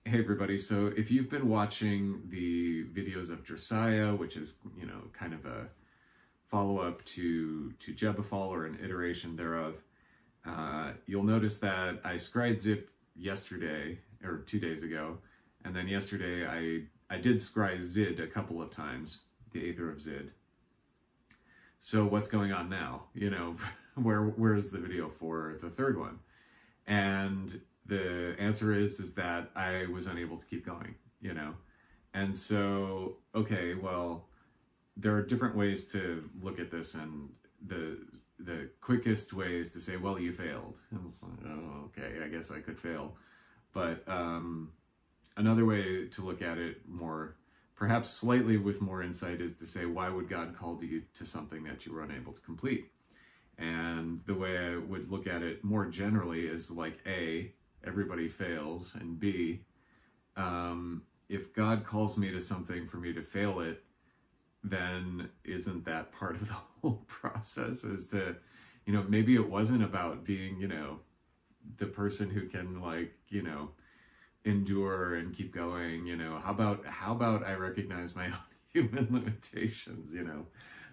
Hey everybody, so if you've been watching the videos of Drasaya, which is, kind of a follow-up to Jebafal or an iteration thereof, you'll notice that I scried zip yesterday, or 2 days ago, and then yesterday I did scry ZID a couple of times, the Aether of ZID. So what's going on now? Where's the video for the third one? And the answer is that I was unable to keep going. And so, okay, well, there are different ways to look at this, and the quickest way is to say, well, you failed. And it's like, oh, okay, I guess I could fail. But another way to look at it more, perhaps slightly with more insight, is to say, why would God call you to something that you were unable to complete? And the way I would look at it more generally is like, A, everybody fails, and B, if God calls me to something for me to fail it, then isn't that part of the whole process? Is to, maybe it wasn't about being, the person who can endure and keep going. How about I recognize my own human limitations?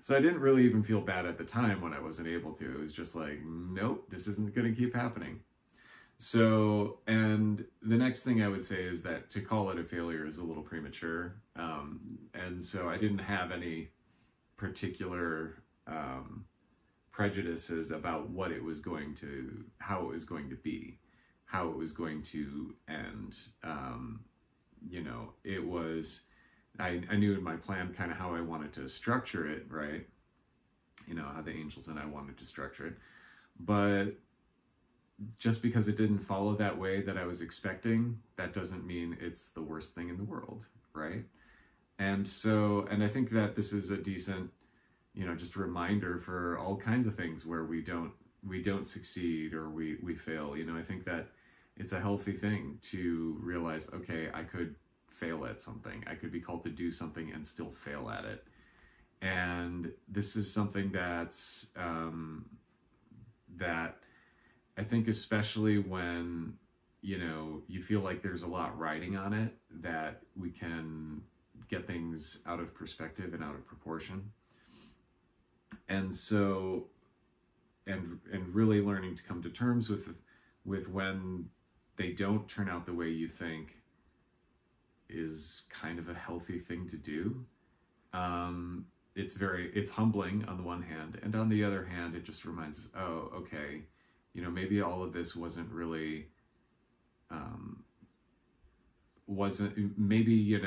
So I didn't really even feel bad at the time when I wasn't able to. It was just like, nope, this isn't going to keep happening. So, and the next thing I would say is that to call it a failure is a little premature. And so I didn't have any particular prejudices about what it was going to, how it was going to be, how it was going to end. It was, I knew in my plan kind of how I wanted to structure it, right? How the angels and I wanted to structure it. But just because it didn't follow that way that I was expecting, that doesn't mean it's the worst thing in the world, right? And so, and I think that this is a decent, just a reminder for all kinds of things where we don't succeed or we fail. I think that it's a healthy thing to realize, okay, I could fail at something. I could be called to do something and still fail at it. And this is something that's, that I think especially when, you feel like there's a lot riding on it, that we can get things out of perspective and out of proportion. And so, and really learning to come to terms with when they don't turn out the way you think is kind of a healthy thing to do. It's humbling on the one hand, and on the other hand, it just reminds us, oh, okay, maybe all of this wasn't really, maybe,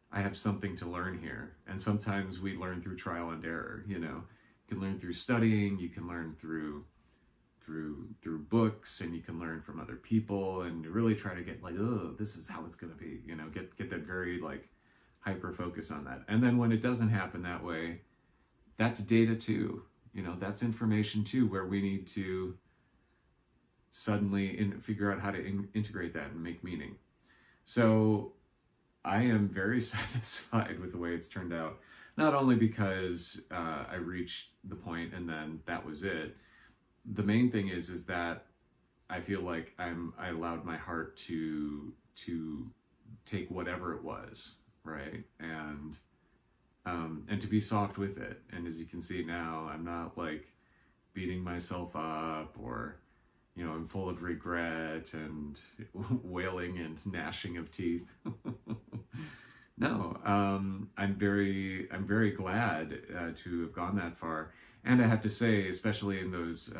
I have something to learn here. And sometimes we learn through trial and error. You can learn through studying, you can learn through books, and you can learn from other people, and really try to get like, oh, this is how it's going to be, get that very hyper focus on that. And then when it doesn't happen that way, that's data too, that's information too, where we need to suddenly figure out how to integrate that and make meaning. So I am very satisfied with the way it's turned out, not only because I reached the point and then that was it. The main thing is that I feel like I allowed my heart to take whatever it was, right? And to be soft with it. And as you can see now, I'm not beating myself up, or I'm full of regret and wailing and gnashing of teeth. No, I'm very glad to have gone that far. And I have to say, especially in those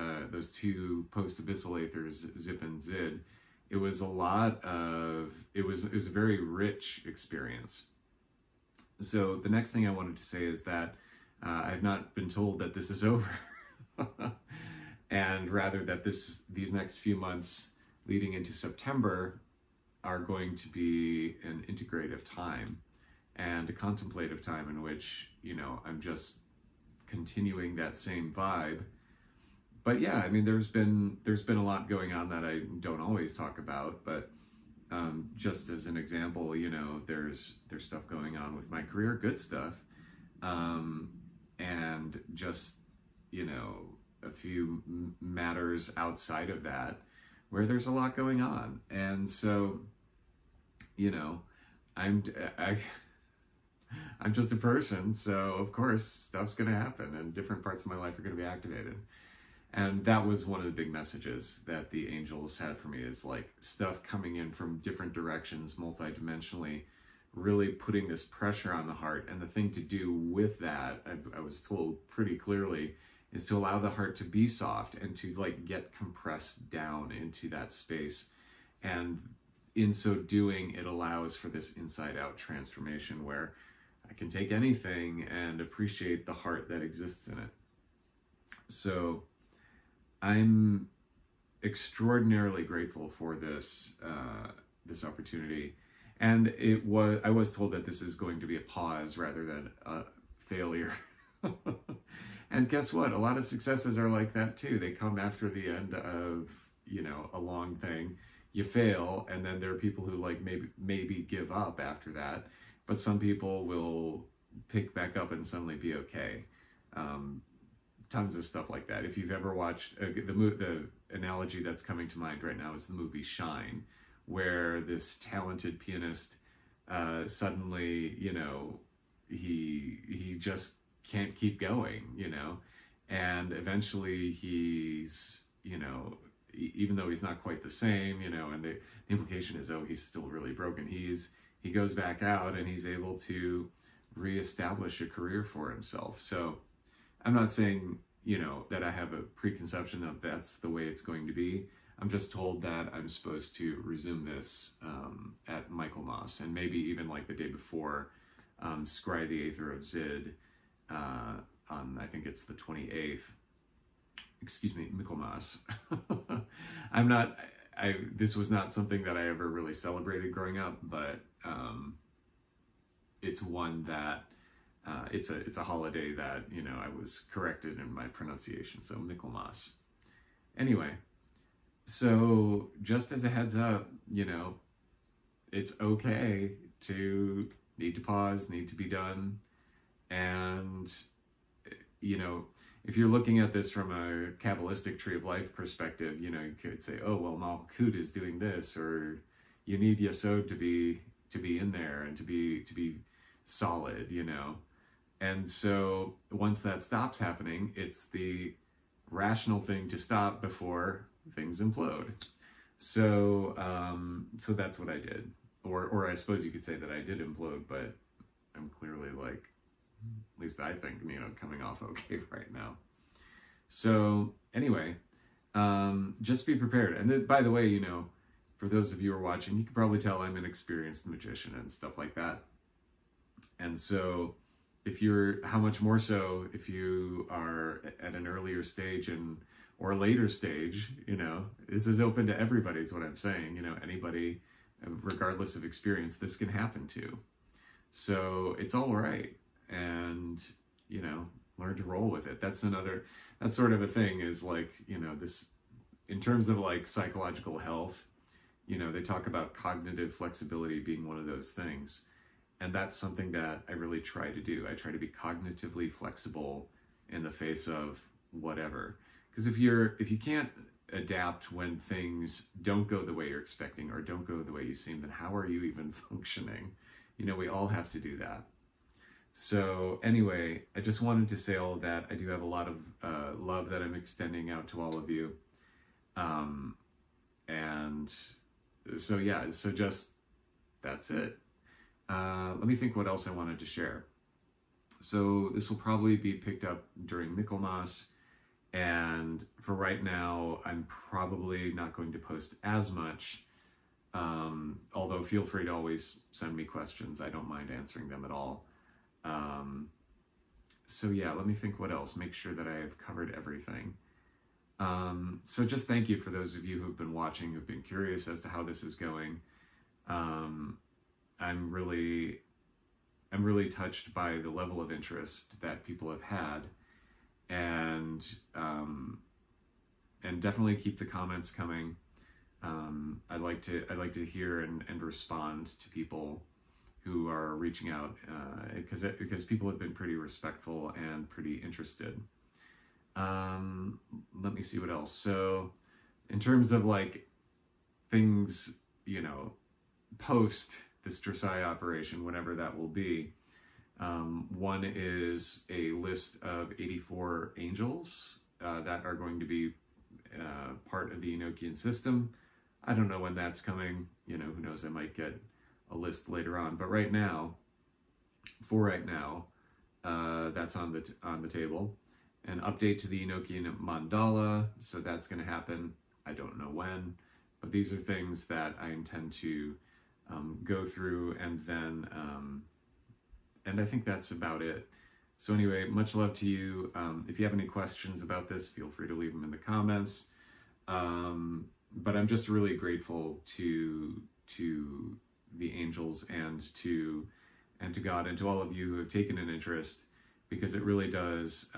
two post-abyssal aethers, Zip and Zid, it was a very rich experience. So the next thing I wanted to say is that I've not been told that this is over. And rather that these next few months leading into September are going to be an integrative time and a contemplative time in which, I'm just continuing that same vibe. But yeah, I mean, there's been a lot going on that I don't always talk about, but just as an example, there's stuff going on with my career, good stuff, and just, a few matters outside of that where there's a lot going on. And so you know, I'm I, I'm just a person, so of course stuff's going to happen, and different parts of my life are going to be activated. And that was one of the big messages that the angels had for me, is like stuff coming in from different directions, multidimensionally, really putting this pressure on the heart. And the thing to do with that, I was told pretty clearly, is to allow the heart to be soft and to like get compressed down into that space. And in so doing, it allows for this inside out transformation where I can take anything and appreciate the heart that exists in it. So I'm extraordinarily grateful for this this opportunity, and I was told that this is going to be a pause rather than a failure. And guess what? A lot of successes are like that too. They come after the end of, you know, a long thing. You fail, and then there are people who like maybe give up after that, but some people will pick back up and suddenly be okay. Tons of stuff like that. If you've ever watched the analogy that's coming to mind right now is the movie Shine, where this talented pianist suddenly, you know, he just can't keep going, you know, and eventually he's, you know, even though he's not quite the same, you know, and the implication is, oh, he's still really broken. He goes back out and he's able to reestablish a career for himself. So I'm not saying, you know, that I have a preconception of that's the way it's going to be. I'm just told that I'm supposed to resume this at Michaelmas, and maybe even like the day before, Scry the Aether of ZID on, I think it's the 28th. Excuse me, Michaelmas. This was not something that I ever really celebrated growing up, but it's one that it's a holiday that, you know, I was corrected in my pronunciation, so Michaelmas. Anyway, so just as a heads up, you know, it's okay to need to pause, need to be done, and, you know, if you're looking at this from a Kabbalistic tree of life perspective, you know, you could say, oh, well, Malkut is doing this, or you need Yesod to be in there and to be solid, you know. And so once that stops happening, it's the rational thing to stop before things implode. So so that's what I did. Or I suppose you could say that I did implode, but I'm clearly, like, at least I think, you know, coming off okay right now. So anyway, just be prepared. And by the way, you know, for those of you who are watching, you can probably tell I'm an experienced magician and stuff like that. And so how much more so if you are at an earlier stage or a later stage, you know, this is open to everybody is what I'm saying. You know, anybody, regardless of experience, this can happen to. So it's all right. And, you know, learn to roll with it. That's sort of a thing, is like, you know, this, in terms of like psychological health, you know, they talk about cognitive flexibility being one of those things. And that's something that I really try to do. I try to be cognitively flexible in the face of whatever. Because if you can't adapt when things don't go the way you're expecting or don't go the way you seem, then how are you even functioning? You know, we all have to do that. So anyway, I just wanted to say all of that. I do have a lot of love that I'm extending out to all of you. And so, yeah, so just, that's it. Let me think what else I wanted to share. So this will probably be picked up during Michaelmas, and for right now, I'm probably not going to post as much, although feel free to always send me questions. I don't mind answering them at all. So yeah, let me think what else, make sure that I have covered everything. So just thank you for those of you who've been watching, who've been curious as to how this is going. I'm really touched by the level of interest that people have had, and definitely keep the comments coming. I'd like to hear and respond to people who are reaching out, because people have been pretty respectful and pretty interested. Let me see what else. So in terms of like things, you know, post this Drasaya operation, whenever that will be. One is a list of 84 angels that are going to be part of the Enochian system. I don't know when that's coming. You know, who knows? I might get a list later on. But right now, that's on the table. An update to the Enochian mandala. So that's going to happen. I don't know when. But these are things that I intend to go through, and then and I think that's about it. So anyway, much love to you. If you have any questions about this, feel free to leave them in the comments. But I'm just really grateful to the angels and to God and to all of you who have taken an interest, because it really does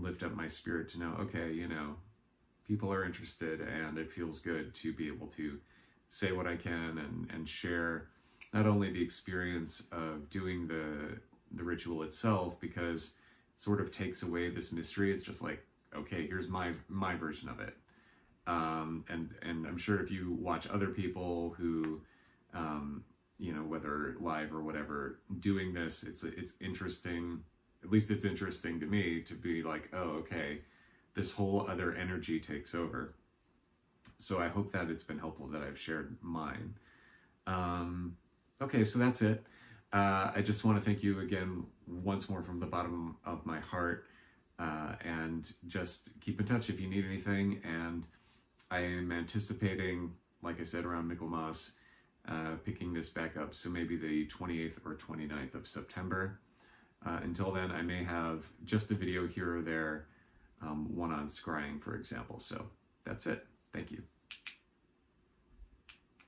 lift up my spirit to know, okay, you know, people are interested, and it feels good to be able to say what I can and share not only the experience of doing the ritual itself, because it sort of takes away this mystery. It's just like, okay, here's my version of it. And I'm sure if you watch other people who, you know, whether live or whatever, doing this, it's interesting. At least it's interesting to me to be like, oh, okay, this whole other energy takes over. So I hope that it's been helpful that I've shared mine. Okay, so that's it. I just want to thank you again once more from the bottom of my heart, and just keep in touch if you need anything. And I am anticipating, like I said, around Michaelmas, picking this back up, so maybe the 28th or 29th of September. Until then, I may have just a video here or there, one on scrying, for example. So that's it. Thank you.